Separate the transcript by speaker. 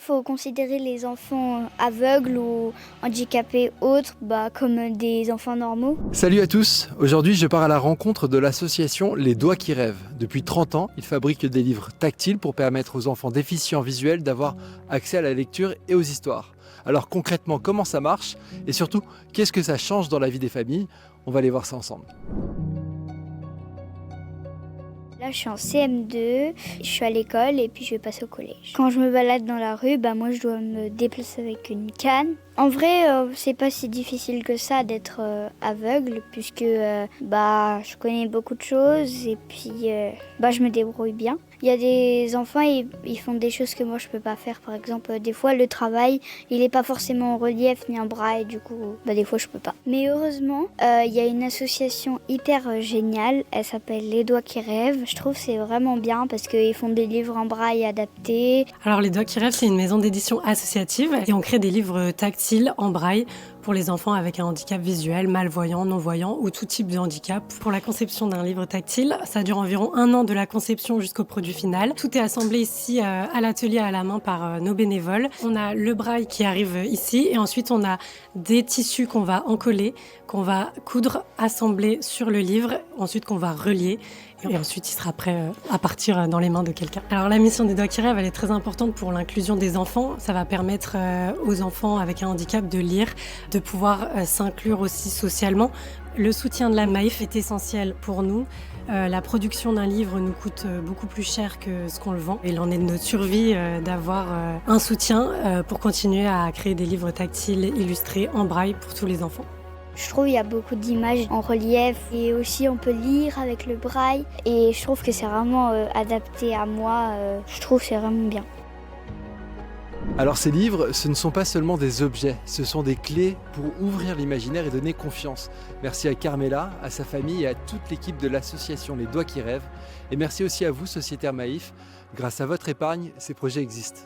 Speaker 1: Il faut considérer les enfants aveugles ou handicapés autres comme des enfants normaux.
Speaker 2: Salut à tous, aujourd'hui je pars à la rencontre de l'association Les Doigts qui rêvent. Depuis 30 ans, ils fabriquent des livres tactiles pour permettre aux enfants déficients visuels d'avoir accès à la lecture et aux histoires. Alors concrètement, comment ça marche et surtout, qu'est-ce que ça change dans la vie des familles? On va aller voir ça ensemble.
Speaker 1: Là, je suis en CM2, je suis à l'école et puis je vais passer au collège. Quand je me balade dans la rue, moi je dois me déplacer avec une canne. En vrai, c'est pas si difficile que ça d'être aveugle puisque je connais beaucoup de choses et puis je me débrouille bien. Il y a des enfants, ils font des choses que moi je peux pas faire. Par exemple, des fois le travail, il est pas forcément en relief ni en braille, du coup, des fois je peux pas. Mais heureusement, il y a une association hyper géniale, elle s'appelle Les Doigts qui rêvent. Je trouve que c'est vraiment bien parce qu'ils font des livres en braille adaptés.
Speaker 3: Alors Les Doigts qui rêvent, c'est une maison d'édition associative et on crée des livres tactiles en braille pour les enfants avec un handicap visuel, malvoyant, non-voyant ou tout type de handicap. Pour la conception d'un livre tactile, ça dure environ 1 an de la conception jusqu'au produit final. Tout est assemblé ici à l'atelier à la main par nos bénévoles. On a le braille qui arrive ici et ensuite on a des tissus qu'on va encoller, qu'on va coudre, assembler sur le livre, ensuite qu'on va relier et ensuite il sera prêt à partir dans les mains de quelqu'un. Alors la mission des Doigts qui rêvent, elle est très importante pour l'inclusion des enfants. Ça va permettre aux enfants avec un handicap de lire, de pouvoir s'inclure aussi socialement. Le soutien de la Maïf est essentiel pour nous. La production d'un livre nous coûte beaucoup plus cher que ce qu'on le vend. Il en est de notre survie d'avoir un soutien pour continuer à créer des livres tactiles illustrés en braille pour tous les enfants.
Speaker 1: Je trouve qu'il y a beaucoup d'images en relief et aussi on peut lire avec le braille et je trouve que c'est vraiment adapté à moi. Je trouve que c'est vraiment bien.
Speaker 2: Alors ces livres, ce ne sont pas seulement des objets, ce sont des clés pour ouvrir l'imaginaire et donner confiance. Merci à Carmela, à sa famille et à toute l'équipe de l'association Les Doigts qui rêvent. Et merci aussi à vous, Sociétaire Maïf. Grâce à votre épargne, ces projets existent.